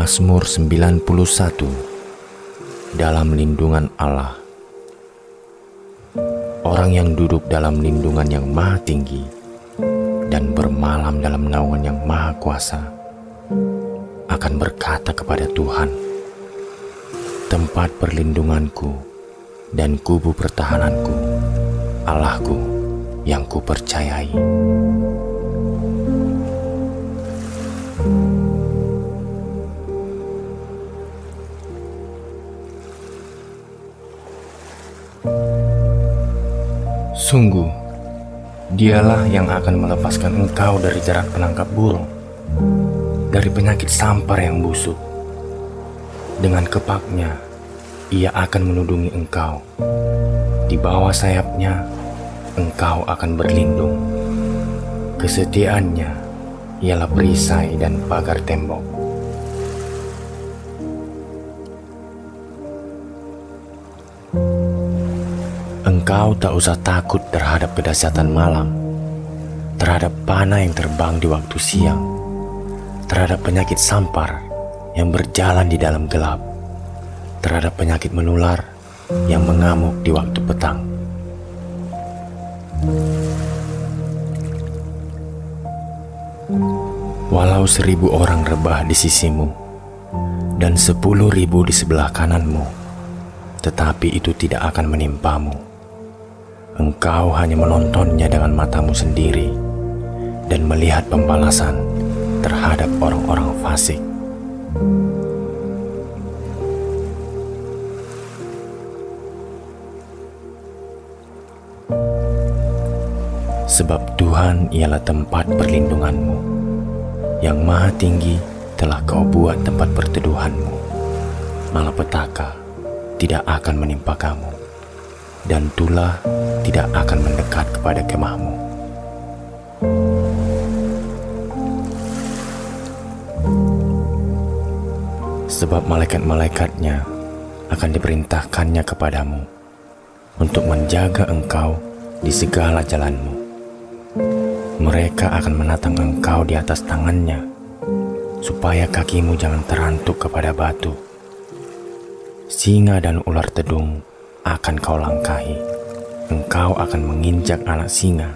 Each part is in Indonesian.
Mazmur 91. Dalam lindungan Allah. Orang yang duduk dalam lindungan yang maha tinggi dan bermalam dalam naungan yang maha kuasa akan berkata kepada Tuhan, tempat perlindunganku dan kubu pertahananku, Allahku yang kupercayai. Sungguh, dialah yang akan melepaskan engkau dari jarak penangkap burung, dari penyakit sampar yang busuk. Dengan kepaknya, ia akan menudungi engkau. Di bawah sayapnya, engkau akan berlindung. Kesetiaannya ialah perisai dan pagar tembok. Engkau tak usah takut terhadap kedahsyatan malam, terhadap panah yang terbang di waktu siang, terhadap penyakit sampar yang berjalan di dalam gelap, terhadap penyakit menular yang mengamuk di waktu petang. Walau 1000 orang rebah di sisimu dan 10.000 di sebelah kananmu, tetapi itu tidak akan menimpamu. Engkau hanya menontonnya dengan matamu sendiri dan melihat pembalasan terhadap orang-orang fasik. Sebab Tuhan ialah tempat perlindunganmu, yang maha tinggi telah kau buat tempat perteduhanmu. Malapetaka tidak akan menimpa kamu, dan tulah tidak akan mendekat kepada kemahmu. Sebab malaikat-malaikatnya akan diperintahkannya kepadamu untuk menjaga engkau di segala jalanmu. Mereka akan menatang engkau di atas tangannya, supaya kakimu jangan terantuk kepada batu. Singa dan ular tedung akan kau langkahi. Engkau akan menginjak anak singa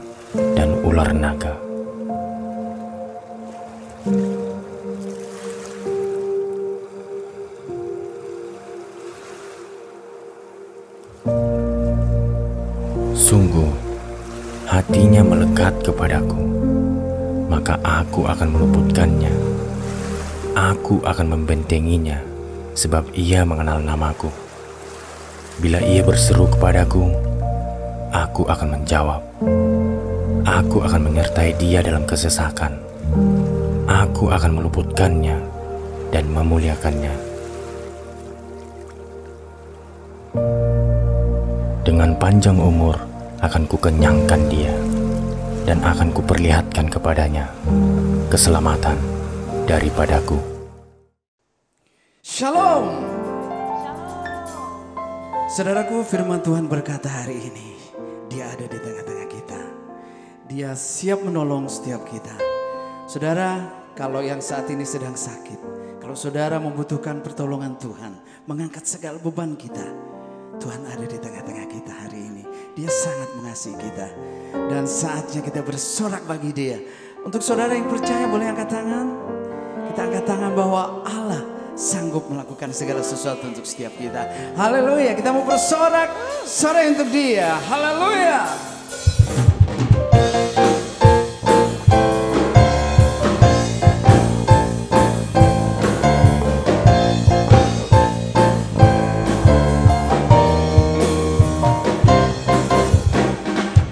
dan ular naga. Sungguh, hatinya melekat kepadaku, maka aku akan meluputkannya. Aku akan membentenginya, sebab ia mengenal namaku. Bila ia berseru kepadaku, aku akan menjawab. Aku akan menyertai dia dalam kesesakan. Aku akan meluputkannya dan memuliakannya. Dengan panjang umur akan kukenyangkan dia, dan akan kuperlihatkan kepadanya keselamatan daripadaku. Shalom. Saudaraku, firman Tuhan berkata hari ini, Dia ada di tengah-tengah kita. Dia siap menolong setiap kita. Saudara, kalau yang saat ini sedang sakit, kalau saudara membutuhkan pertolongan Tuhan, mengangkat segala beban kita, Tuhan ada di tengah-tengah kita hari ini. Dia sangat mengasihi kita. Dan saatnya kita bersorak bagi Dia. Untuk saudara yang percaya boleh angkat tangan. Kita angkat tangan bahwa Allah sanggup melakukan segala sesuatu untuk setiap kita. Haleluya, kita mau bersorak sore untuk Dia. Haleluya.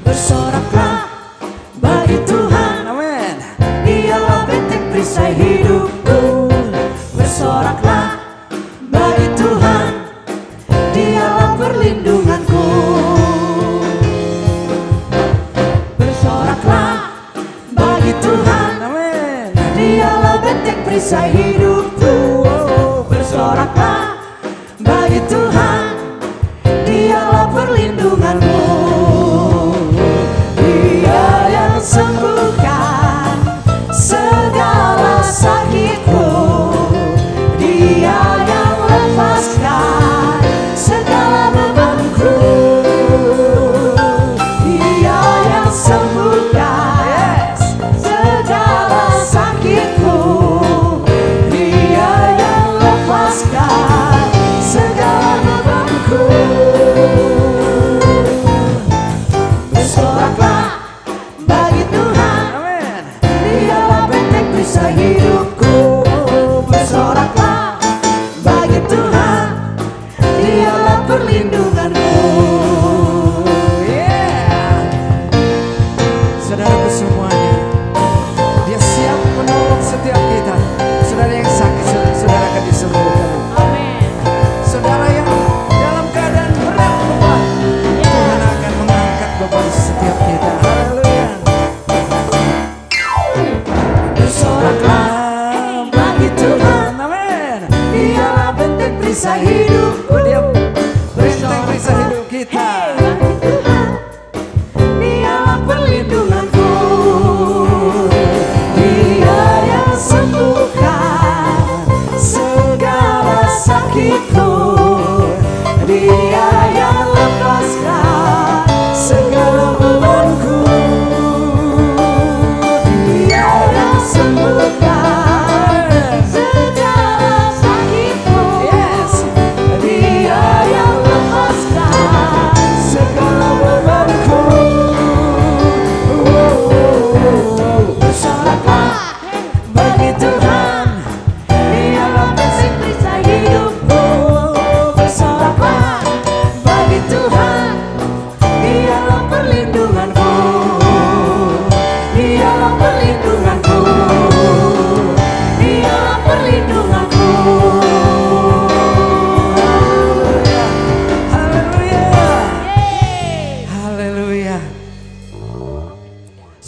Bersoraklah bagi Tuhan. Amin. Dialah benteng perisai hidupku. Bersoraklah bagi Tuhan, Dialah perlindunganku. Bersoraklah bagi Tuhan, Amin. Dialah benteng perisai hidupku. Bersoraklah bagi Tuhan, Dialah perlindunganmu. Dia yang sembuhkan segala sakitku.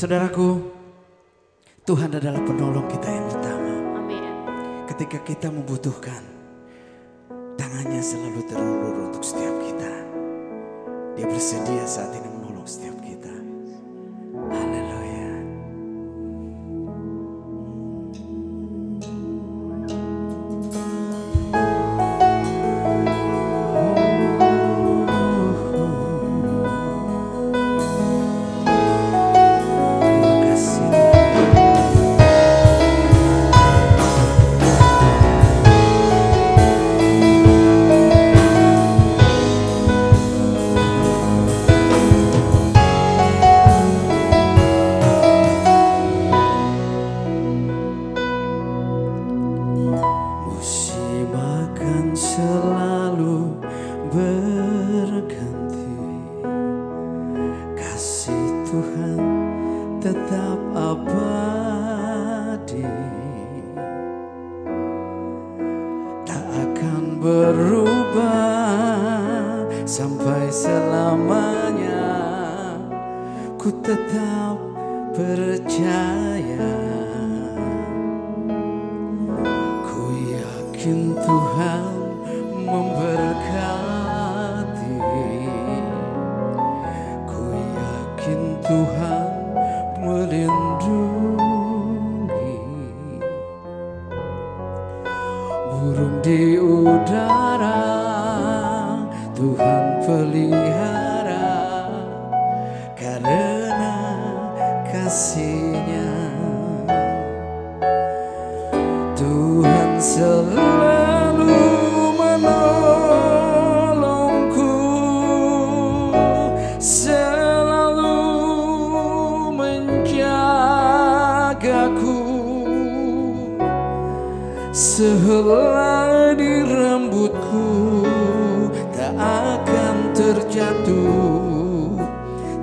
Saudaraku, Tuhan adalah penolong kita yang utama. Amin. Ketika kita membutuhkan, tangannya selalu terulur untuk setiap kita. Dia bersedia saat ini menolong setiap kita. Haleluya. Terima kasih. Musim akan selalu berganti, kasih Tuhan tetap abadi, tak akan berubah sampai selamanya. Ku tetap percaya. Ku yakin Tuhan memberkati. Ku yakin Tuhan melindungi. Burung di udara Tuhan pelihara, karena kasih-Nya. Tuhan selalu menolongku, selalu menjagaku. Sehelai di rambutku tak akan terjatuh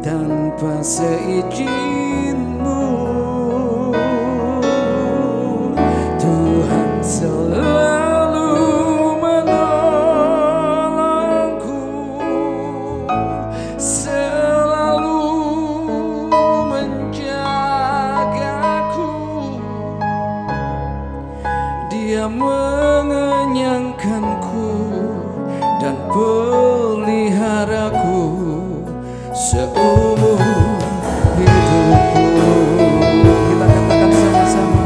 tanpa seizin-Mu. Tuhan selalu menolongku, selalu menjagaku. Dia mengenyangkanku dan peliharaku seumur hidupku. Kita katakan sama-sama.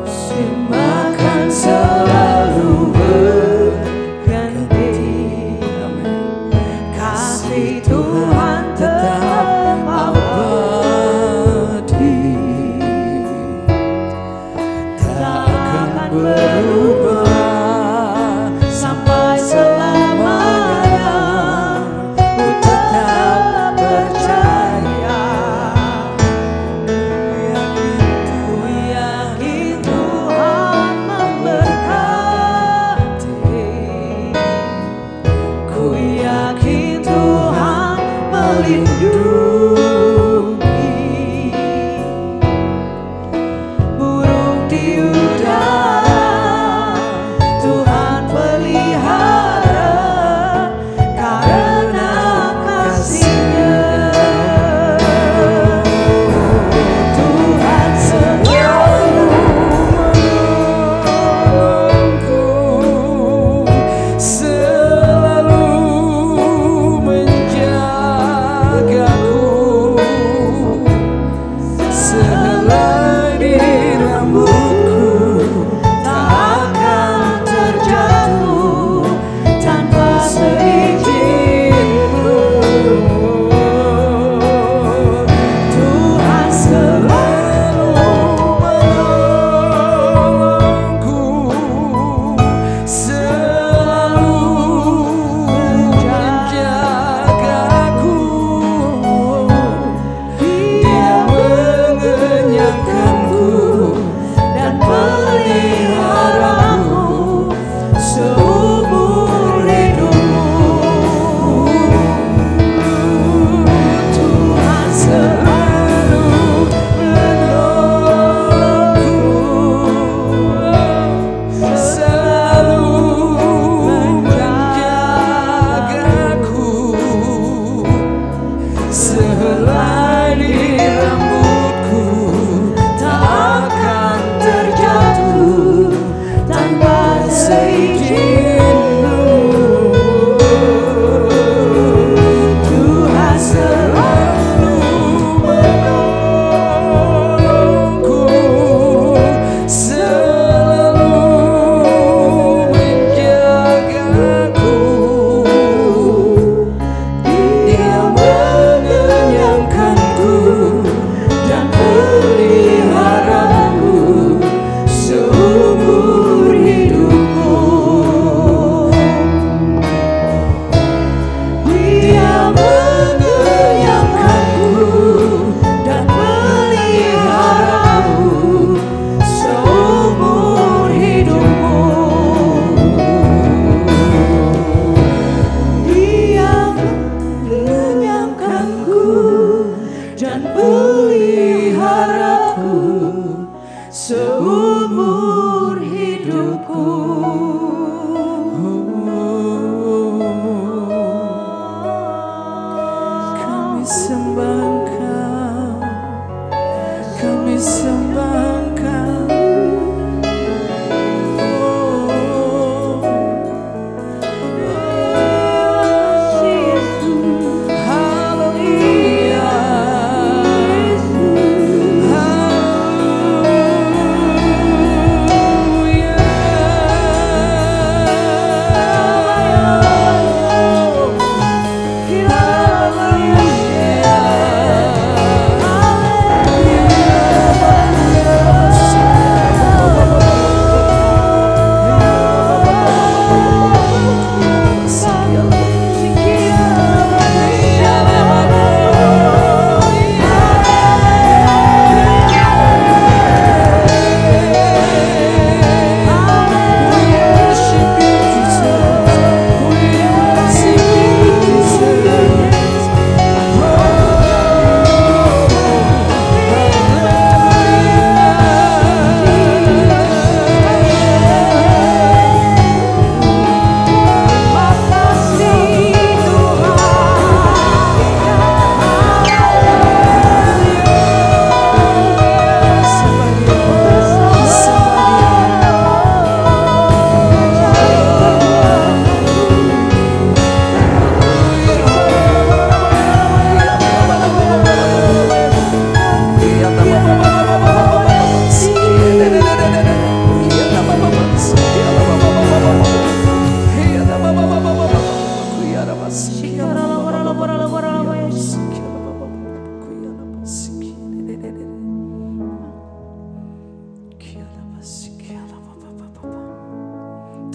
Musim akan selalu berganti, kasih Tuhan tetap abadi, tak akan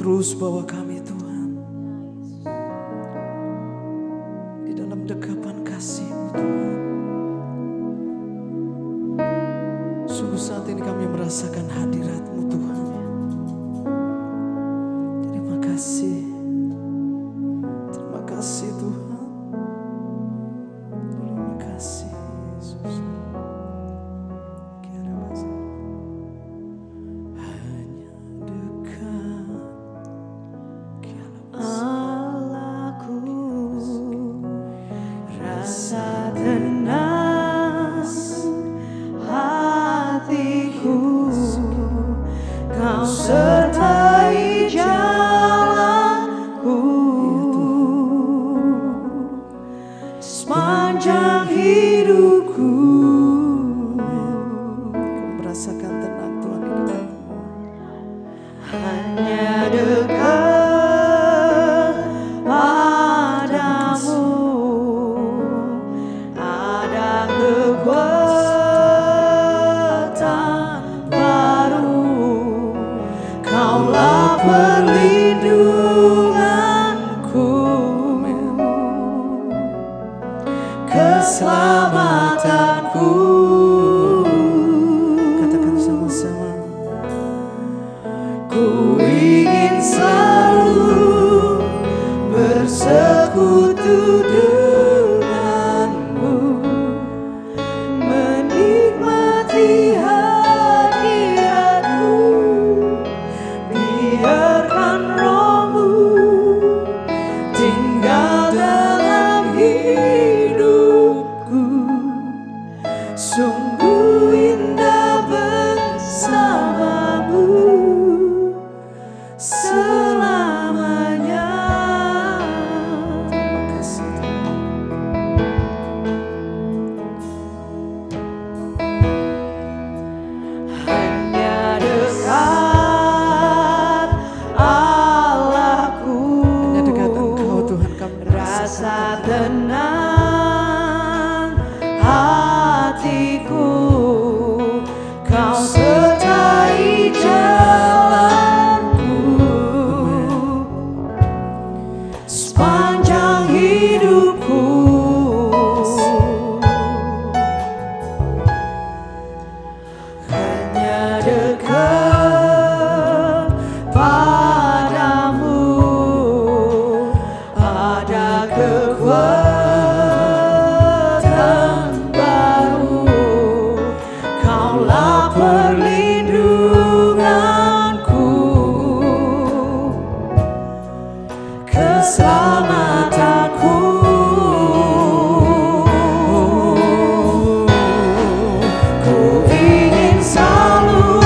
terus bawa kami Tuhan di dalam dekapan kasih-Mu Tuhan. Sungguh saat ini kami merasakan hadirat-Mu Tuhan. Terima kasih. Terima kasih Tuhan. Terima kasih Yesus. Hanya dekat Allahku, rasa tenang hatiku, Kau sertai jalanku sepanjang hidupku. Kau merasakan tenang Tuhan di dalam-Mu. Hanya dekat padamu ada kekuatan baru. Kaulah perlindunganku, keselamatanku. Katakan sama-sama. Ku ingin selalu bersekutu denganmu, menikmati hadiratmu. Biarkan Roh-Mu tinggal dalam hidupku. Sungguh indah bersamamu selamanya. Terima kasih Tuhan. Hanya dekat Allahku, Hanya dekat Engkau Tuhan kami rasa tenang hatiku, Kau sertai jalanku sepanjang hidupku. Hanya dekat padamu ada kekuatan baru. Kaulah perlindunganku, keselamatanku. Ku ingin selalu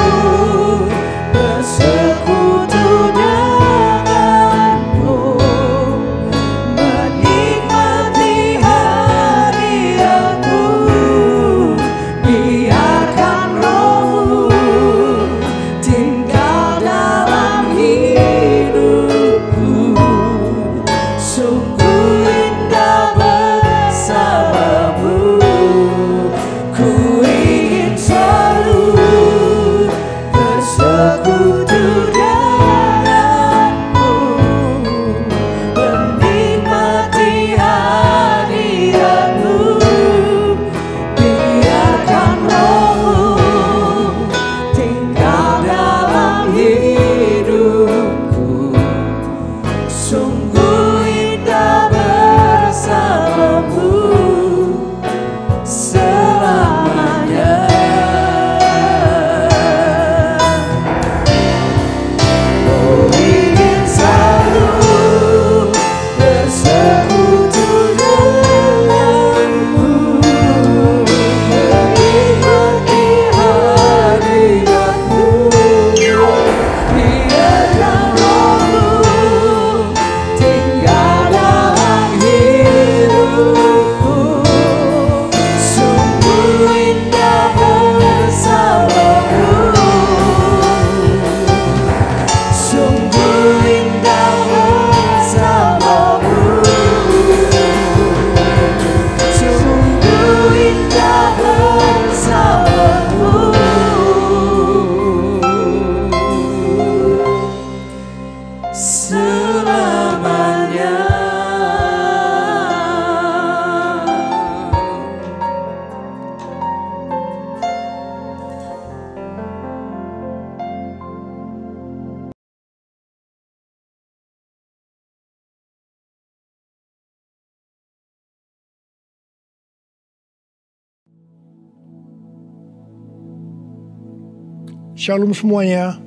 Shalom semuanya.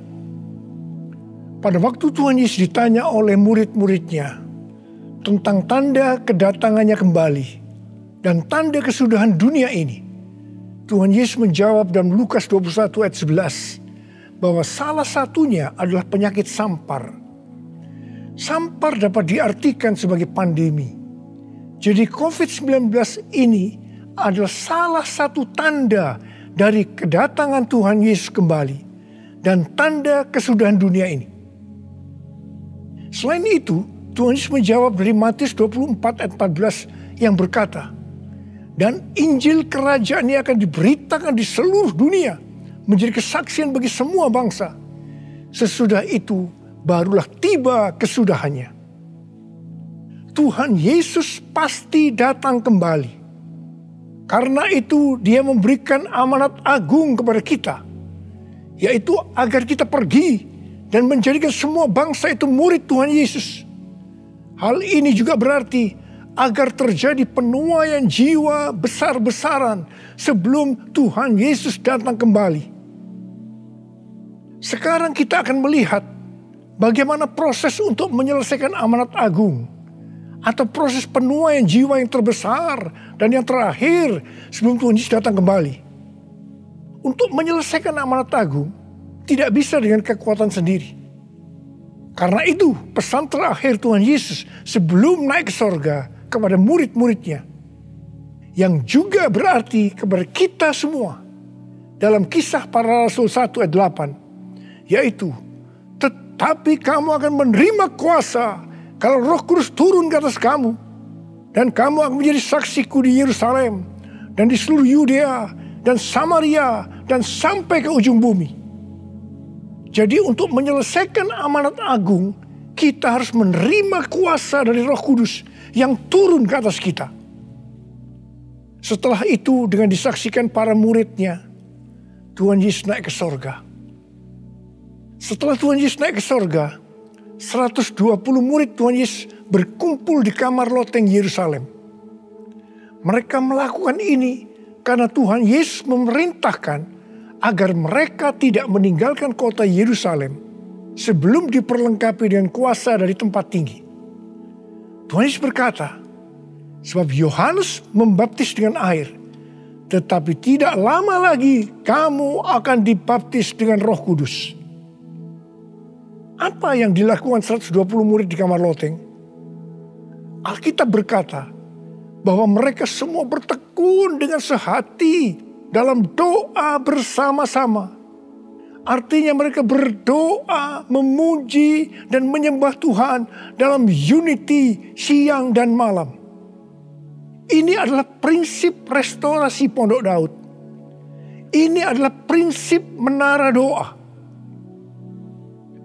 Pada waktu Tuhan Yesus ditanya oleh murid-muridnya tentang tanda kedatangannya kembali dan tanda kesudahan dunia ini, Tuhan Yesus menjawab dalam Lukas 21 ayat 11 bahwa salah satunya adalah penyakit sampar. Sampar dapat diartikan sebagai pandemi. Jadi COVID-19 ini adalah salah satu tanda dari kedatangan Tuhan Yesus kembali dan tanda kesudahan dunia ini. Selain itu, Tuhan Yesus menjawab dari Matius 24 ayat 14 yang berkata, dan Injil kerajaan ini akan diberitakan di seluruh dunia, menjadi kesaksian bagi semua bangsa. Sesudah itu barulah tiba kesudahannya. Tuhan Yesus pasti datang kembali. Karena itu dia memberikan amanat agung kepada kita, yaitu agar kita pergi dan menjadikan semua bangsa itu murid Tuhan Yesus. Hal ini juga berarti agar terjadi penuaian jiwa besar-besaran sebelum Tuhan Yesus datang kembali. Sekarang kita akan melihat bagaimana proses untuk menyelesaikan amanat agung atau proses penuaian jiwa yang terbesar dan yang terakhir sebelum Tuhan Yesus datang kembali. Untuk menyelesaikan amanat agung tidak bisa dengan kekuatan sendiri. Karena itu pesan terakhir Tuhan Yesus sebelum naik ke sorga kepada murid-muridnya, yang juga berarti kepada kita semua dalam Kisah Para Rasul 1 ayat 8, yaitu tetapi kamu akan menerima kuasa kalau Roh Kudus turun ke atas kamu, dan kamu akan menjadi saksiku di Yerusalem dan di seluruh Yudea dan Samaria dan sampai ke ujung bumi. Jadi untuk menyelesaikan amanat agung, kita harus menerima kuasa dari Roh Kudus yang turun ke atas kita. Setelah itu dengan disaksikan para muridnya, Tuhan Yesus naik ke sorga. Setelah Tuhan Yesus naik ke sorga, 120 murid Tuhan Yesus berkumpul di kamar loteng Yerusalem. Mereka melakukan ini karena Tuhan Yesus memerintahkan agar mereka tidak meninggalkan kota Yerusalem sebelum diperlengkapi dengan kuasa dari tempat tinggi. Tuhan Yesus berkata, sebab Yohanes membaptis dengan air, tetapi tidak lama lagi kamu akan dibaptis dengan Roh Kudus. Apa yang dilakukan 120 murid di kamar loteng? Alkitab berkata bahwa mereka semua bertekun dengan sehati dalam doa bersama-sama. Artinya mereka berdoa, memuji dan menyembah Tuhan dalam unity siang dan malam. Ini adalah prinsip restorasi Pondok Daud. Ini adalah prinsip menara doa.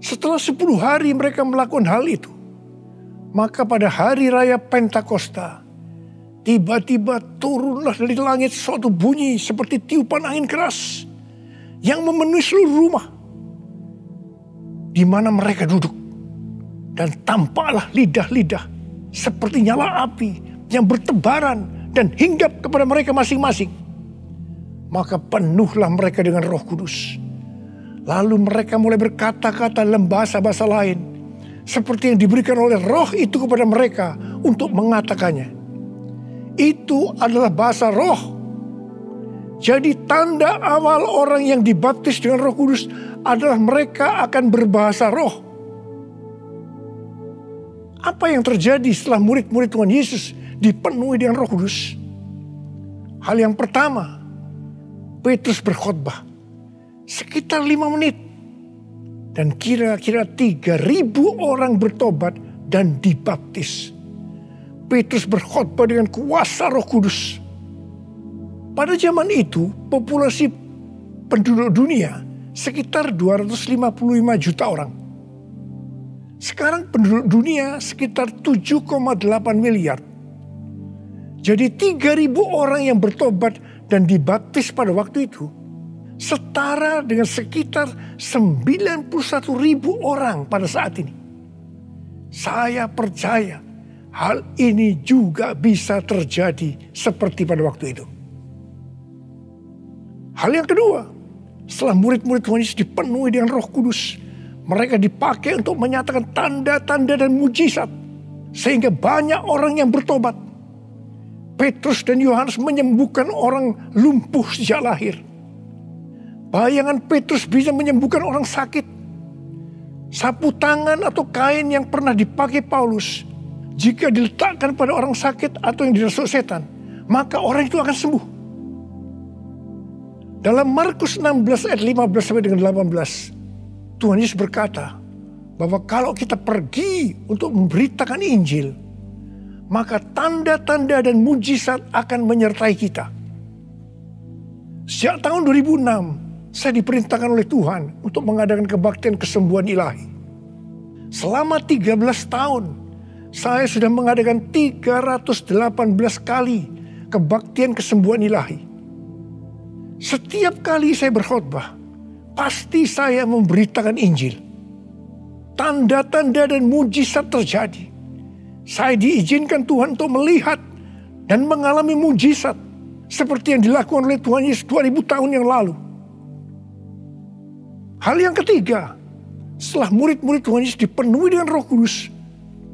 Setelah 10 hari mereka melakukan hal itu, maka pada hari raya Pentakosta, tiba-tiba turunlah dari langit suatu bunyi seperti tiupan angin keras yang memenuhi seluruh rumah di mana mereka duduk. Dan tampaklah lidah-lidah seperti nyala api yang bertebaran dan hinggap kepada mereka masing-masing. Maka penuhlah mereka dengan Roh Kudus. Lalu mereka mulai berkata-kata dalam bahasa-bahasa lain, seperti yang diberikan oleh Roh itu kepada mereka untuk mengatakannya. Itu adalah bahasa Roh. Jadi tanda awal orang yang dibaptis dengan Roh Kudus adalah mereka akan berbahasa Roh. Apa yang terjadi setelah murid-murid Tuhan Yesus dipenuhi dengan Roh Kudus? Hal yang pertama, Petrus berkhotbah sekitar 5 menit. Dan kira-kira 3.000 orang bertobat dan dibaptis. Petrus berkhotbah dengan kuasa Roh Kudus. Pada zaman itu populasi penduduk dunia sekitar 255 juta orang. Sekarang penduduk dunia sekitar 7,8 miliar. Jadi 3.000 orang yang bertobat dan dibaptis pada waktu itu setara dengan sekitar 91.000 orang pada saat ini. Saya percaya hal ini juga bisa terjadi seperti pada waktu itu. Hal yang kedua, Setelah murid-murid Tuhan Yesus dipenuhi dengan Roh Kudus, mereka dipakai untuk menyatakan tanda-tanda dan mujizat, sehingga banyak orang yang bertobat. Petrus dan Yohanes menyembuhkan orang lumpuh sejak lahir. Bayangan Petrus bisa menyembuhkan orang sakit. Sapu tangan atau kain yang pernah dipakai Paulus, jika diletakkan pada orang sakit atau yang dirasuk setan, maka orang itu akan sembuh. Dalam Markus 16 ayat 15 sampai dengan 18, Tuhan Yesus berkata bahwa kalau kita pergi untuk memberitakan Injil, maka tanda-tanda dan mujizat akan menyertai kita. Sejak tahun 2006, saya diperintahkan oleh Tuhan untuk mengadakan kebaktian kesembuhan ilahi. Selama 13 tahun, saya sudah mengadakan 318 kali kebaktian kesembuhan ilahi. Setiap kali saya berkhotbah, pasti saya memberitakan Injil. Tanda-tanda dan mujizat terjadi. Saya diizinkan Tuhan untuk melihat dan mengalami mujizat seperti yang dilakukan oleh Tuhan Yesus 2000 tahun yang lalu. Hal yang ketiga, setelah murid-murid Tuhan Yesus dipenuhi dengan Roh Kudus,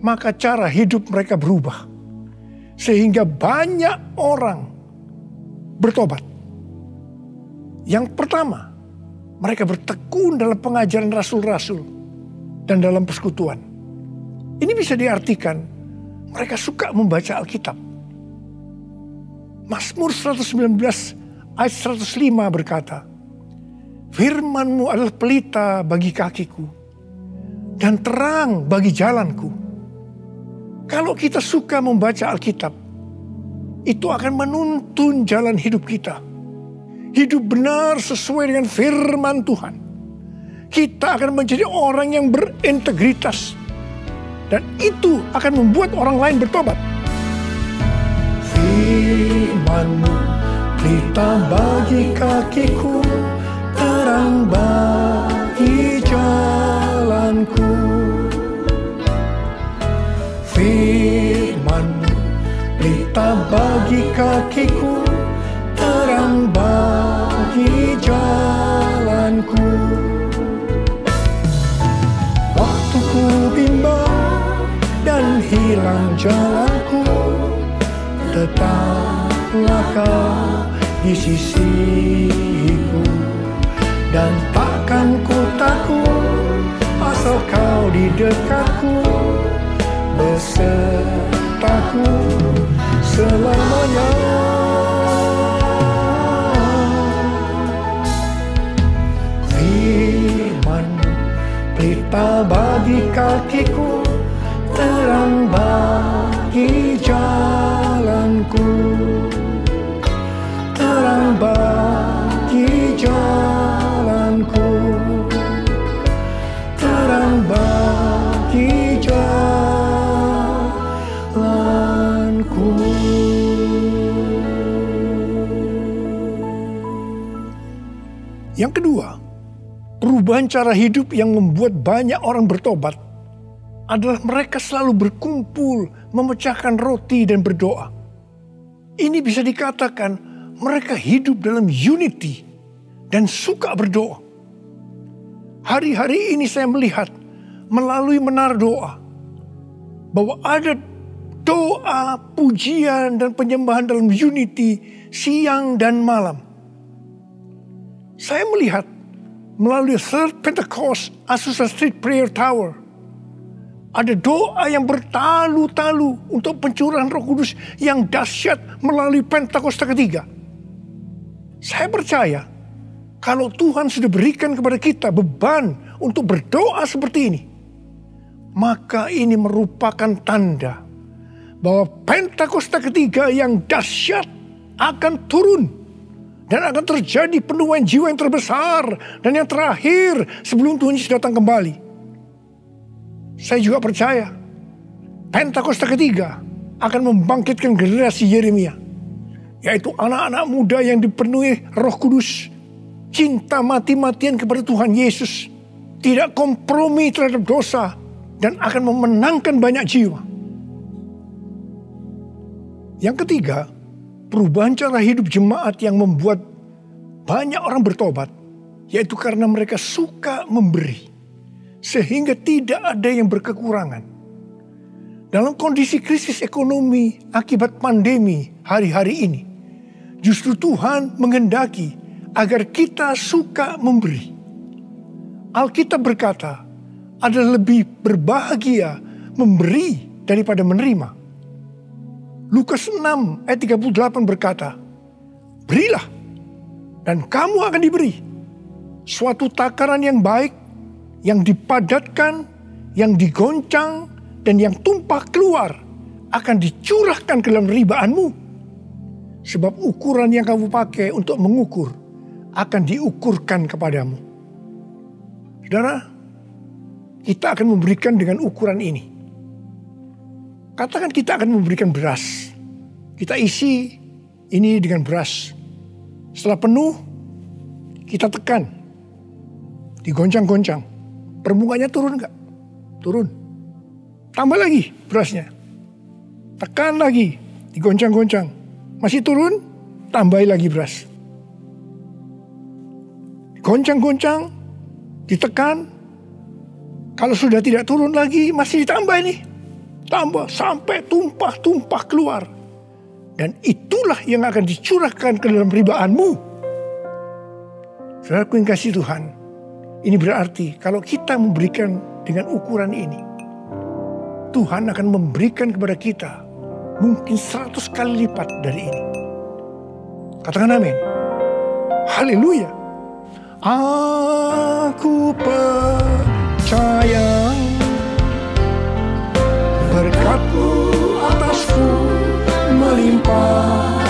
maka cara hidup mereka berubah. Sehingga banyak orang bertobat. Yang pertama, mereka bertekun dalam pengajaran rasul-rasul dan dalam persekutuan. Ini bisa diartikan mereka suka membaca Alkitab. Mazmur 119 ayat 105 berkata, "Firman-Mu adalah pelita bagi kakiku dan terang bagi jalanku." Kalau kita suka membaca Alkitab, itu akan menuntun jalan hidup kita. Hidup benar sesuai dengan firman Tuhan. Kita akan menjadi orang yang berintegritas. Dan itu akan membuat orang lain bertobat. Firman-Mu pelita bagi kakiku, terang bagi jalanku. Firman-Mu pelita bagi kakiku, terang bagi jalanku. Waktu ku bimbang dan hilang jalanku, tetaplah Kau di sisiku. Dan takkan ku takut asal Kau di dekatku, besertaku selamanya. Firman pelita bagi kakiku, terang bagi jalanku. Terang bagi jalanku, terang bagi jalanku. Yang kedua, perubahan cara hidup yang membuat banyak orang bertobat adalah mereka selalu berkumpul, memecahkan roti dan berdoa. Ini bisa dikatakan mereka hidup dalam unity dan suka berdoa. Hari-hari ini saya melihat melalui menara doa bahwa ada doa, pujian dan penyembahan dalam unity siang dan malam. Saya melihat melalui Third Pentecost Azusa Street Prayer Tower, ada doa yang bertalu-talu untuk pencurahan Roh Kudus yang dahsyat melalui Pentakosta ketiga. Saya percaya kalau Tuhan sudah berikan kepada kita beban untuk berdoa seperti ini, maka ini merupakan tanda bahwa Pentakosta ketiga yang dahsyat akan turun dan akan terjadi penuaian jiwa yang terbesar dan yang terakhir sebelum Tuhan Yesus datang kembali. Saya juga percaya Pentakosta ketiga akan membangkitkan generasi Yeremia, yaitu anak-anak muda yang dipenuhi Roh Kudus, cinta mati-matian kepada Tuhan Yesus, tidak kompromi terhadap dosa, dan akan memenangkan banyak jiwa. Yang ketiga, perubahan cara hidup jemaat yang membuat banyak orang bertobat Yaitu karena mereka suka memberi, sehingga tidak ada yang berkekurangan. Dalam kondisi krisis ekonomi akibat pandemi hari-hari ini, justru Tuhan menghendaki agar kita suka memberi. Alkitab berkata, ada lebih berbahagia memberi daripada menerima. Lukas 6 ayat 38 berkata, berilah dan kamu akan diberi. Suatu takaran yang baik, yang dipadatkan, yang digoncang, dan yang tumpah keluar akan dicurahkan ke dalam ribaanmu. Sebab ukuran yang kamu pakai untuk mengukur akan diukurkan kepadamu. Saudara, kita akan memberikan dengan ukuran ini. Katakan kita akan memberikan beras. Kita isi ini dengan beras. Setelah penuh, kita tekan. Digoncang-goncang. Permukaannya turun enggak? Turun. Tambah lagi berasnya. Tekan lagi. Digoncang-goncang. Masih turun, tambahi lagi beras. Goncang-goncang, ditekan. Kalau sudah tidak turun lagi, masih ditambah ini. Tambah sampai tumpah-tumpah keluar. Dan itulah yang akan dicurahkan ke dalam ribaanmu. Saudaraku yang kasih Tuhan, ini berarti kalau kita memberikan dengan ukuran ini, Tuhan akan memberikan kepada kita mungkin 100 kali lipat dari ini. Katakan amin. Haleluya. Aku percaya berkat-Mu atasku melimpah,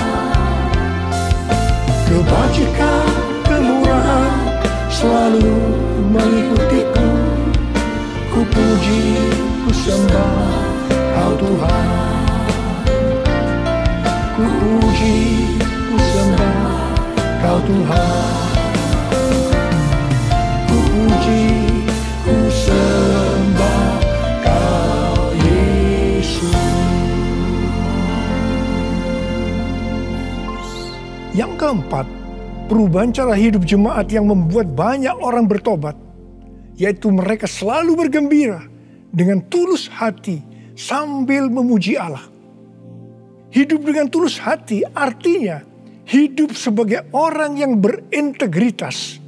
kebajikan, kemurahan selalu mengikutiku. Ku puji, ku sembah Kau Tuhan. Ku puji, ku sembah Kau Tuhan. Ku puji, ku sembah Kau Yesus. Yang keempat, perubahan cara hidup jemaat yang membuat banyak orang bertobat, yaitu mereka selalu bergembira dengan tulus hati sambil memuji Allah. Hidup dengan tulus hati artinya hidup sebagai orang yang berintegritas.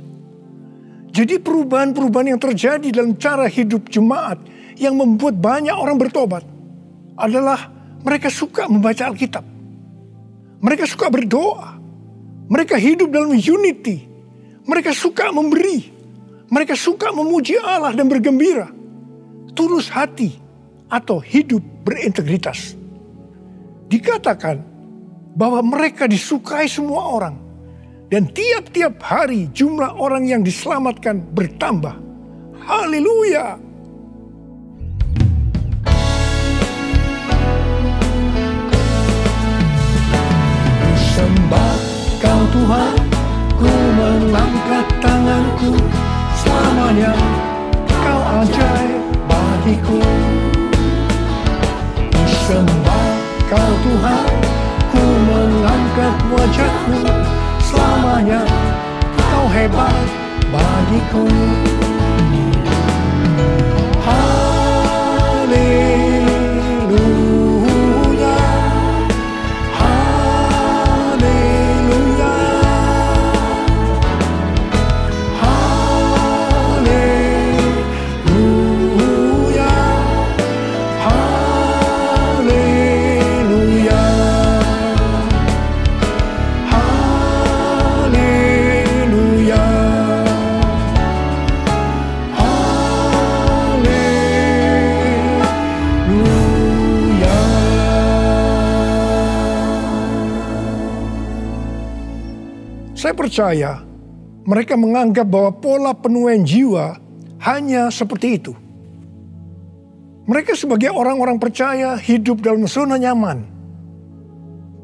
Jadi perubahan-perubahan yang terjadi dalam cara hidup jemaat yang membuat banyak orang bertobat adalah mereka suka membaca Alkitab. Mereka suka berdoa. Mereka hidup dalam unity. Mereka suka memberi. Mereka suka memuji Allah dan bergembira. Tulus hati atau hidup berintegritas. Dikatakan bahwa mereka disukai semua orang. Dan tiap-tiap hari jumlah orang yang diselamatkan bertambah. Haleluya. Sembah Kau Tuhan, ku mengangkat tanganku. Selamanya Kau ajaib bagiku. Ku sembah Kau Tuhan, ku mengangkat wajahku. Selamanya Kau hebat bagiku. Haleluya, haleluya, haleluya, haleluya. Saya percaya mereka menganggap bahwa pola penuaian jiwa hanya seperti itu. Mereka sebagai orang-orang percaya hidup dalam zona nyaman.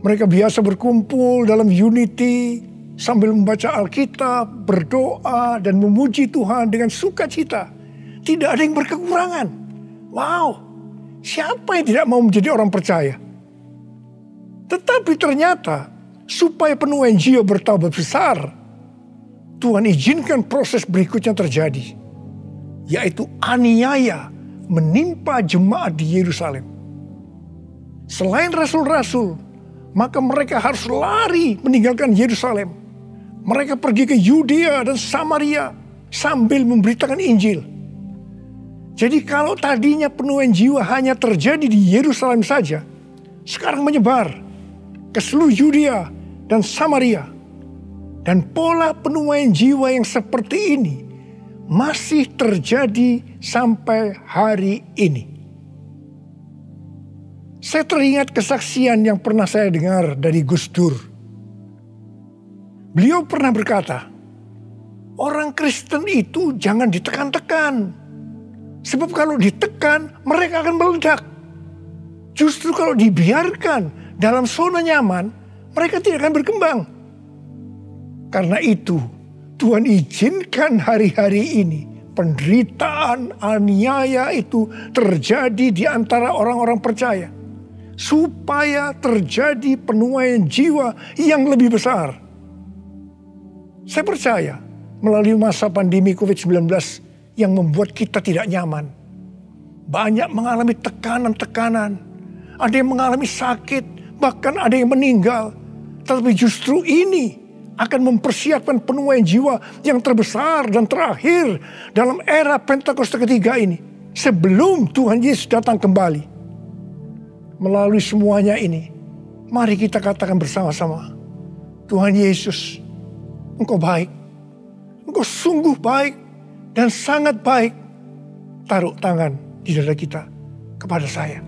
Mereka biasa berkumpul dalam unity sambil membaca Alkitab, berdoa dan memuji Tuhan dengan sukacita. Tidak ada yang berkekurangan. Wow, siapa yang tidak mau menjadi orang percaya? Tetapi ternyata supaya penuaian jiwa bertambah besar, Tuhan izinkan proses berikutnya terjadi, yaitu aniaya menimpa jemaat di Yerusalem. Selain rasul-rasul, maka mereka harus lari meninggalkan Yerusalem. Mereka pergi ke Yudea dan Samaria sambil memberitakan Injil. Jadi kalau tadinya penuaian jiwa hanya terjadi di Yerusalem saja, sekarang menyebar ke seluruh Yudea dan Samaria. Dan pola penuaian jiwa yang seperti ini masih terjadi sampai hari ini. Saya teringat kesaksian yang pernah saya dengar dari Gus Dur. Beliau pernah berkata, orang Kristen itu jangan ditekan-tekan. Sebab kalau ditekan, mereka akan meledak. Justru kalau dibiarkan dalam zona nyaman, mereka tidak akan berkembang. Karena itu, Tuhan izinkan hari-hari ini penderitaan, aniaya itu terjadi di antara orang-orang percaya. Supaya terjadi penuaian jiwa yang lebih besar. Saya percaya melalui masa pandemi COVID-19 yang membuat kita tidak nyaman. Banyak mengalami tekanan-tekanan. Ada yang mengalami sakit, bahkan ada yang meninggal. Tetapi justru ini akan mempersiapkan penuaian jiwa yang terbesar dan terakhir dalam era Pentakosta ketiga ini. Sebelum Tuhan Yesus datang kembali. Melalui semuanya ini, mari kita katakan bersama-sama, Tuhan Yesus, Engkau baik. Engkau sungguh baik dan sangat baik. Taruh tangan di dada kita kepada saya.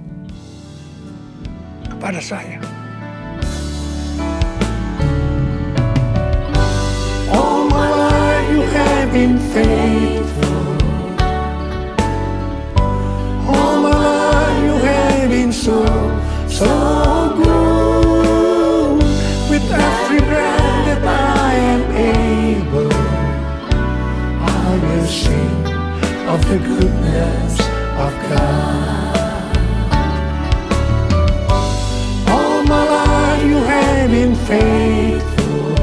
Kepada saya. All my life you have been faithful. All my life you have been so good. With every breath that I am able, I will sing of the goodness of God. All my life you have been faithful.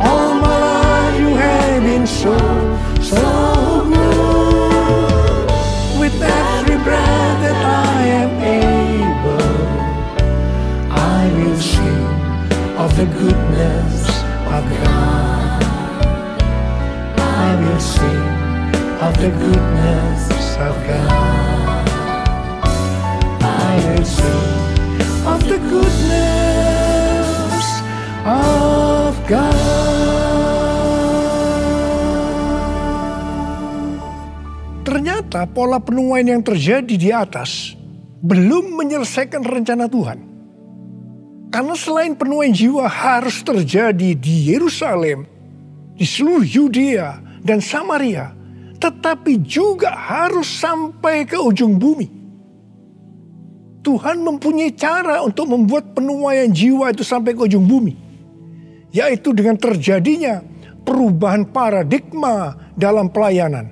All my life you have been so good. With every breath that I am able, I will sing of the goodness of God. I will sing of the goodness of God. I will sing of the goodness of God. Ternyata pola penuaian yang terjadi di atas belum menyelesaikan rencana Tuhan. Karena selain penuaian jiwa harus terjadi di Yerusalem, di seluruh Yudea dan Samaria, tetapi juga harus sampai ke ujung bumi. Tuhan mempunyai cara untuk membuat penuaian jiwa itu sampai ke ujung bumi, yaitu dengan terjadinya perubahan paradigma dalam pelayanan.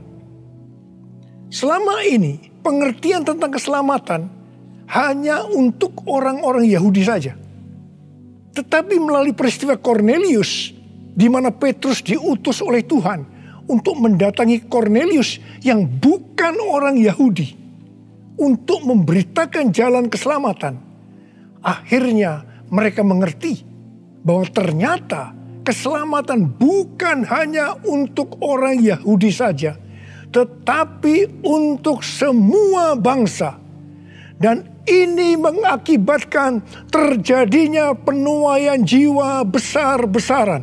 Selama ini pengertian tentang keselamatan hanya untuk orang-orang Yahudi saja. Tetapi melalui peristiwa Kornelius, di mana Petrus diutus oleh Tuhan untuk mendatangi Kornelius yang bukan orang Yahudi, untuk memberitakan jalan keselamatan. Akhirnya mereka mengerti bahwa ternyata keselamatan bukan hanya untuk orang Yahudi saja, tetapi untuk semua bangsa. Dan ini mengakibatkan terjadinya penuaian jiwa besar-besaran.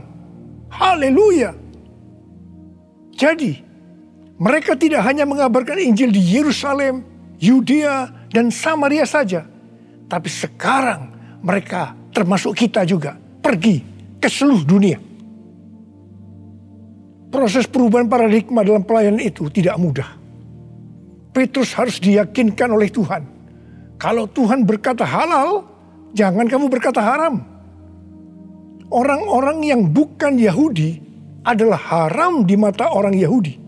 Haleluya. Jadi, mereka tidak hanya mengabarkan Injil di Yerusalem, Yudea, dan Samaria saja. Tapi sekarang mereka termasuk kita juga pergi ke seluruh dunia. Proses perubahan paradigma dalam pelayanan itu tidak mudah. Petrus harus diyakinkan oleh Tuhan. Kalau Tuhan berkata halal, jangan kamu berkata haram. Orang-orang yang bukan Yahudi adalah haram di mata orang Yahudi.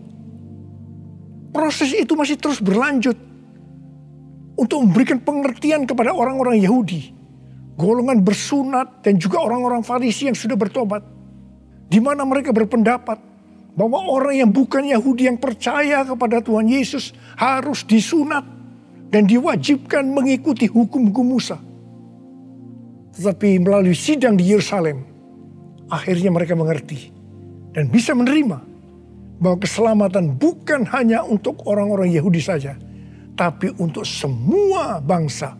Proses itu masih terus berlanjut untuk memberikan pengertian kepada orang-orang Yahudi, golongan bersunat dan juga orang-orang Farisi yang sudah bertobat. di mana mereka berpendapat bahwa orang yang bukan Yahudi yang percaya kepada Tuhan Yesus harus disunat dan diwajibkan mengikuti hukum-hukum Musa. Tetapi melalui sidang di Yerusalem, akhirnya mereka mengerti dan bisa menerima bahwa keselamatan bukan hanya untuk orang-orang Yahudi saja, tapi untuk semua bangsa.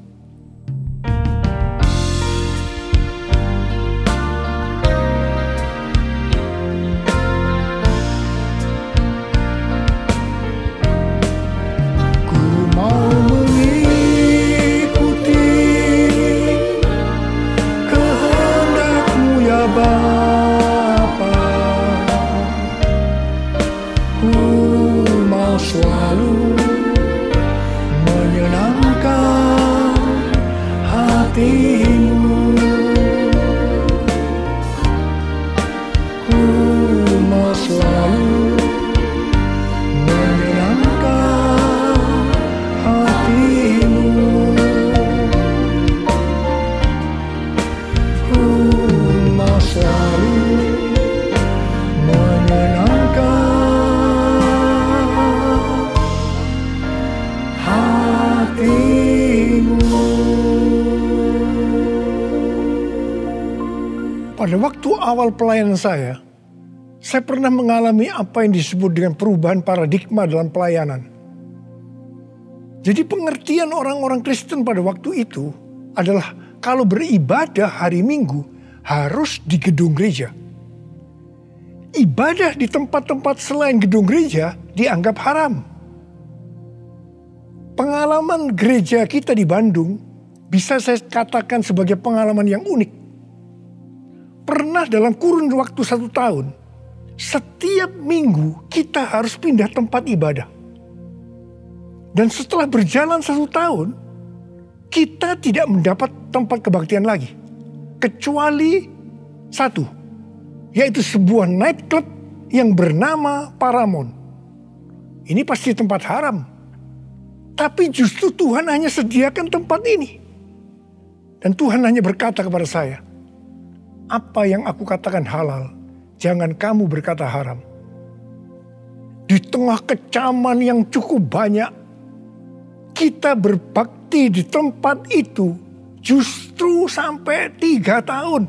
Selalu menyenangkan hatimu. Ku mau selalu menyenangkan hatimu. Ku mau selalu menyenangkan pada waktu awal pelayanan saya pernah mengalami apa yang disebut dengan perubahan paradigma dalam pelayanan. Jadi pengertian orang-orang Kristen pada waktu itu adalah kalau beribadah hari Minggu harus di gedung gereja. Ibadah di tempat-tempat selain gedung gereja dianggap haram. Pengalaman gereja kita di Bandung bisa saya katakan sebagai pengalaman yang unik. Pernah dalam kurun waktu 1 tahun, setiap minggu kita harus pindah tempat ibadah. Dan setelah berjalan 1 tahun, kita tidak mendapat tempat kebaktian lagi. Kecuali satu, yaitu sebuah nightclub yang bernama Paramount. Ini pasti tempat haram. Tapi justru Tuhan hanya sediakan tempat ini. Dan Tuhan hanya berkata kepada saya, apa yang aku katakan halal, jangan kamu berkata haram. Di tengah kecaman yang cukup banyak, kita berbakti di tempat itu justru sampai 3 tahun.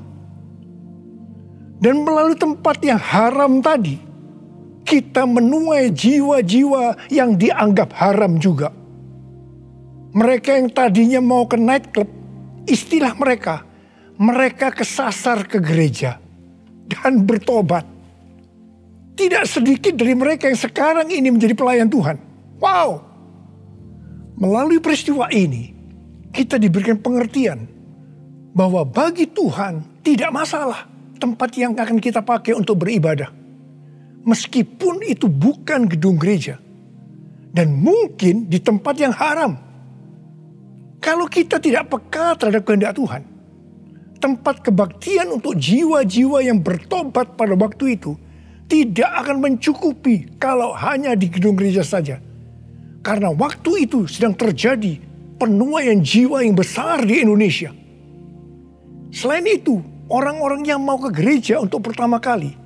Dan melalui tempat yang haram tadi, kita menuai jiwa-jiwa yang dianggap haram juga. Mereka yang tadinya mau ke nightclub, istilah mereka kesasar ke gereja dan bertobat. Tidak sedikit dari mereka yang sekarang ini menjadi pelayan Tuhan. Wow! Melalui peristiwa ini, kita diberikan pengertian bahwa bagi Tuhan tidak masalah tempat yang akan kita pakai untuk beribadah. Meskipun itu bukan gedung gereja. Dan mungkin di tempat yang haram. Kalau kita tidak peka terhadap kehendak Tuhan, tempat kebaktian untuk jiwa-jiwa yang bertobat pada waktu itu tidak akan mencukupi kalau hanya di gedung gereja saja. Karena waktu itu sedang terjadi penuaian jiwa yang besar di Indonesia. Selain itu, orang-orang yang mau ke gereja untuk pertama kali,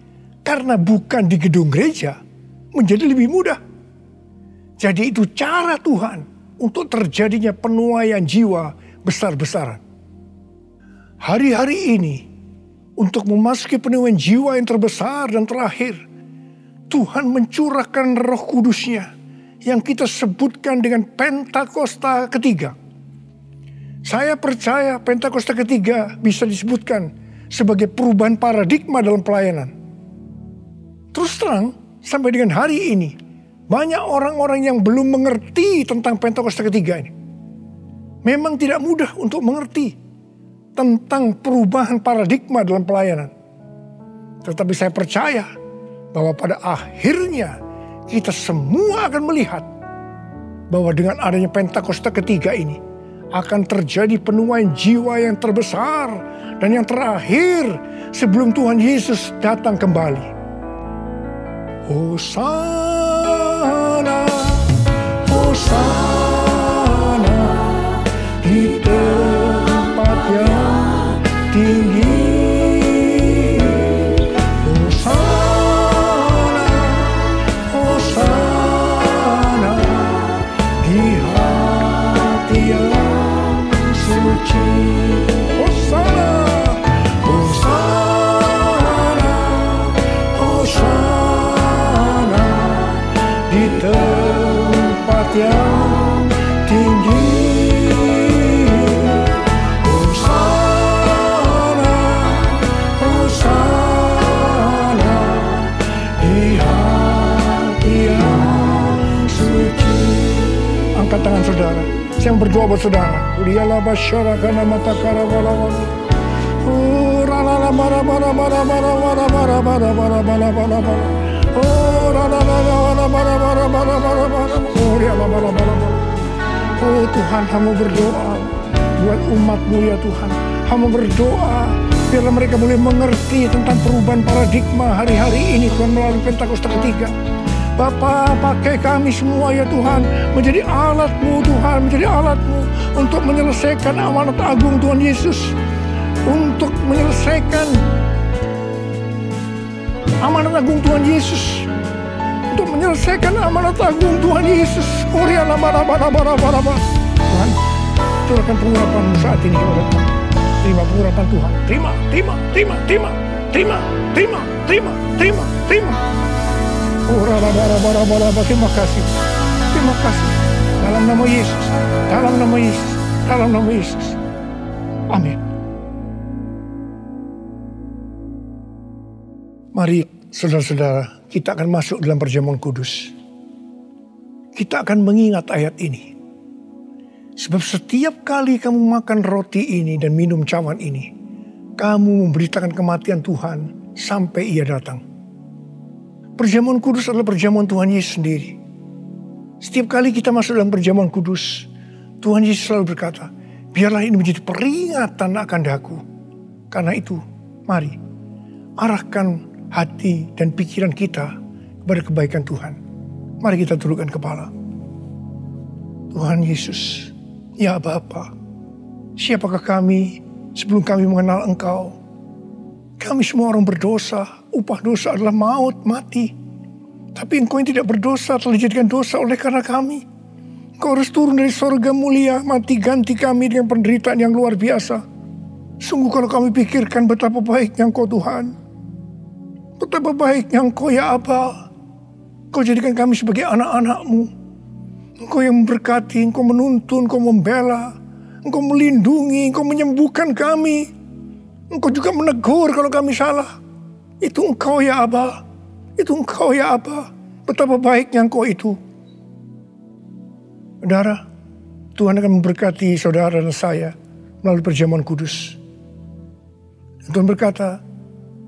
karena bukan di gedung gereja, menjadi lebih mudah. Jadi itu cara Tuhan untuk terjadinya penuaian jiwa besar-besaran. Hari-hari ini, untuk memasuki penuaian jiwa yang terbesar dan terakhir, Tuhan mencurahkan Roh Kudus-Nya yang kita sebutkan dengan Pentakosta ketiga. Saya percaya Pentakosta ketiga bisa disebutkan sebagai perubahan paradigma dalam pelayanan. Terus terang, sampai dengan hari ini, banyak orang-orang yang belum mengerti tentang Pentakosta ketiga ini. Memang tidak mudah untuk mengerti tentang perubahan paradigma dalam pelayanan. Tetapi saya percaya bahwa pada akhirnya kita semua akan melihat bahwa dengan adanya Pentakosta ketiga ini akan terjadi penuaian jiwa yang terbesar dan yang terakhir sebelum Tuhan Yesus datang kembali. Hosana, Hosana di tempat yang tinggi. Hosana. yang tinggi. Hosana, Hosana di hati yang suci. Angkat tangan saudara. Saya berdoa buat saudara. Uliyalah basyarakat nama takara walawan. Rala bara bara bara bara bara bara bara bara bara bara bara. Rala bara bara bara bara bara bara. Uliyalah bara bara bara. Oh Tuhan, hamba berdoa buat umat-Mu ya Tuhan. Hamba berdoa biarlah mereka boleh mengerti tentang perubahan paradigma hari-hari ini Tuhan melalui Pentakosta ketiga. Bapa, pakai kami semua ya Tuhan, menjadi alat-Mu Tuhan, menjadi alat-Mu untuk menyelesaikan amanat agung Tuhan Yesus. Untuk menyelesaikan amanat agung Tuhan Yesus. Untuk menyelesaikan amanat agung Tuhan Yesus. Tuhan, curahkan pengurapan-Mu saat ini kepada kami. Terima pengurapan Tuhan. Terima. Terima kasih. Terima kasih. Dalam nama Yesus. Dalam nama Yesus. Dalam nama Yesus. Amin. Mari saudara-saudara, kita akan masuk dalam perjamuan kudus. Kita akan mengingat ayat ini. Sebab setiap kali kamu makan roti ini dan minum cawan ini, kamu memberitakan kematian Tuhan sampai Ia datang. Perjamuan kudus adalah perjamuan Tuhan Yesus sendiri. Setiap kali kita masuk dalam perjamuan kudus, Tuhan Yesus selalu berkata, biarlah ini menjadi peringatan akan daku. Karena itu, mari arahkan hati dan pikiran kita kepada kebaikan Tuhan. Mari kita tundukkan kepala. Tuhan Yesus, ya Bapa, siapakah kami sebelum kami mengenal Engkau? Kami semua orang berdosa, upah dosa adalah maut, mati. Tapi Engkau yang tidak berdosa telah dijadikan dosa oleh karena kami. Engkau harus turun dari sorga mulia, mati ganti kami dengan penderitaan yang luar biasa. Sungguh kalau kami pikirkan betapa baiknya Engkau Tuhan. Betapa baiknya Engkau ya Aba. Engkau jadikan kami sebagai anak-anak-Mu. Engkau yang memberkati, Engkau menuntun, Engkau membela, Engkau melindungi, Engkau menyembuhkan kami. Engkau juga menegur kalau kami salah. Itu Engkau ya Aba. Itu Engkau ya Aba. Betapa baiknya Engkau itu. Saudara, Tuhan akan memberkati saudara dan saya melalui perjamuan kudus. Dan Tuhan berkata,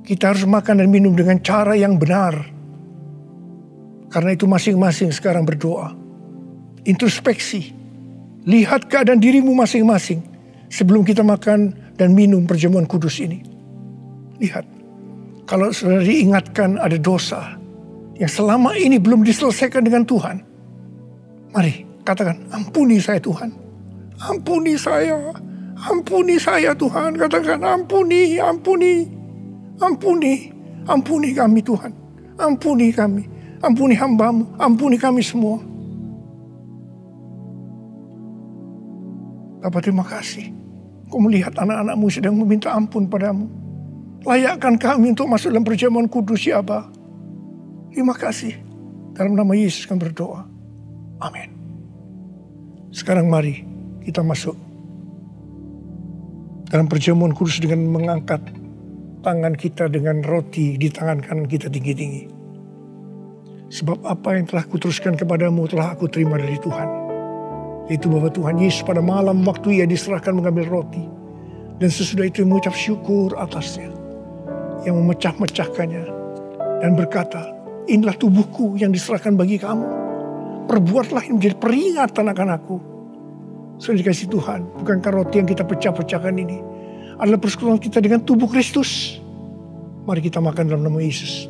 kita harus makan dan minum dengan cara yang benar. Karena itu masing-masing sekarang berdoa. Introspeksi. Lihat keadaan dirimu masing-masing sebelum kita makan dan minum perjamuan kudus ini. Lihat. Kalau saudara diingatkan ada dosa yang selama ini belum diselesaikan dengan Tuhan. Mari katakan, ampuni saya Tuhan. Ampuni saya. Ampuni saya Tuhan. Katakan, ampuni, ampuni. Ampuni, ampuni kami Tuhan. Ampuni kami. Ampuni hamba-Mu. Ampuni kami semua. Bapa, terima kasih. Kau melihat anak-anak-Mu sedang meminta ampun padamu. Layakkan kami untuk masuk dalam perjamuan kudus ya Aba. Terima kasih. Dalam nama Yesus kami berdoa. Amin. Sekarang mari kita masuk dalam perjamuan kudus dengan mengangkat tangan kita dengan roti di tangan kanan kita tinggi-tinggi. Sebab apa yang telah kuteruskan kepadamu telah aku terima dari Tuhan. Yaitu bahwa Tuhan Yesus pada malam waktu Ia diserahkan mengambil roti. Dan sesudah itu mengucap syukur atasnya. Yang memecah-mecahkannya. Dan berkata, inilah tubuhku yang diserahkan bagi kamu. Perbuatlah ini menjadi peringatan akan aku. Sudah dikasih Tuhan, bukankah roti yang kita pecah-pecahkan ini adalah persekutuan kita dengan tubuh Kristus. Mari kita makan dalam nama Yesus.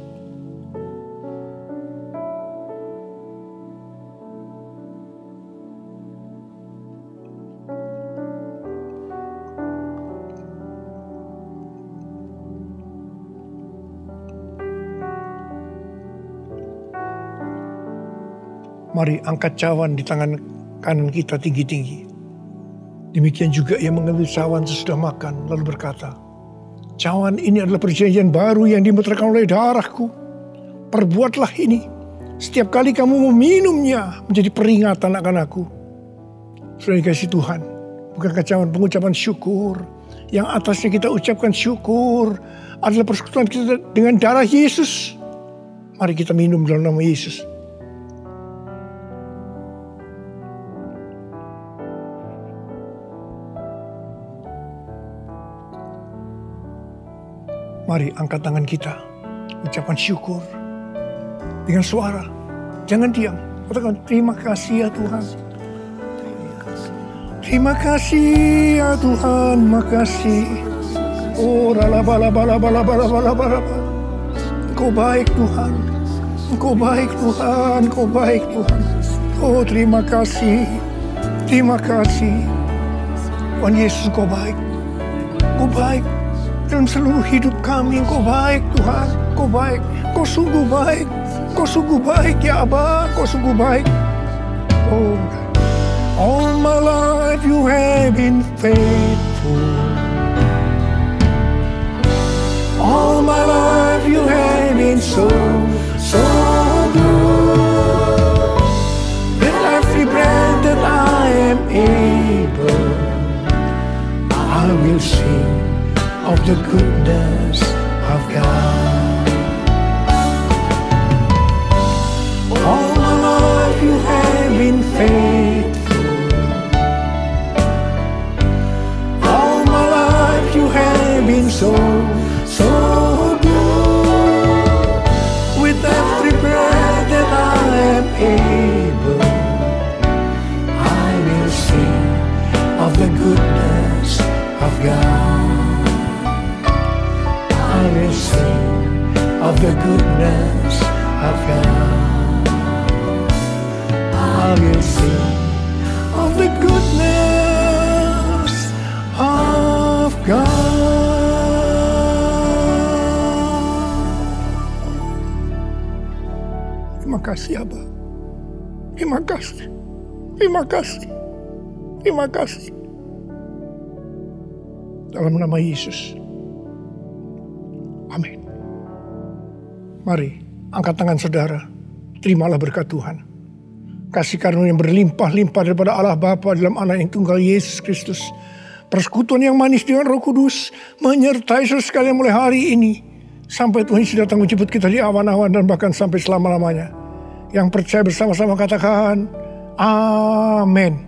Mari angkat cawan di tangan kanan kita tinggi-tinggi. Demikian juga ia mengambil cawan sesudah makan lalu berkata, cawan ini adalah perjanjian baru yang dimeteraikan oleh darahku. Perbuatlah ini Setiap kali kamu meminumnya menjadi peringatan akan aku. Sudah dikasih Tuhan. Bukankah pengucapan syukur. Yang atasnya kita ucapkan syukur adalah persekutuan kita dengan darah Yesus. Mari kita minum dalam nama Yesus. Mari angkat tangan kita. Ucapan syukur. Dengan suara. Jangan diam. Katakan terima kasih ya Tuhan. Terima kasih ya Tuhan. Makasih. Oh rala-bala. Engkau baik Tuhan. Engkau baik Tuhan. Engkau baik Tuhan. Oh terima kasih. Terima kasih. Tuhan Yesus Engkau baik. Engkau baik. Dalam seluruh hidup kami Engkau baik Tuhan. Engkau baik. Engkau sungguh baik. Kau sungguh baik ya Abah, kau sungguh baik. Oh, all my life you have been faithful. All my life you have been so good. With every breath that I am able, I will sing of the goodness of God. All my life you have been faithful. All my life you have been so good. With every breath that I am able, I will sing of the goodness of God. I will sing of the goodness of God. I will sing of the goodness of God. Terima kasih Abah. Terima kasih. Terima kasih. Terima kasih. Dalam nama Yesus. Amin. Mari angkat tangan saudara. Terimalah berkat Tuhan. Kasih karunia yang berlimpah-limpah daripada Allah Bapa dalam Anak yang tunggal Yesus Kristus. Persekutuan yang manis dengan Roh Kudus menyertai saudara sekalian mulai hari ini. Sampai Tuhan Yesus datang menjemput kita di awan-awan dan bahkan sampai selama-lamanya. Yang percaya bersama-sama katakan, Amin.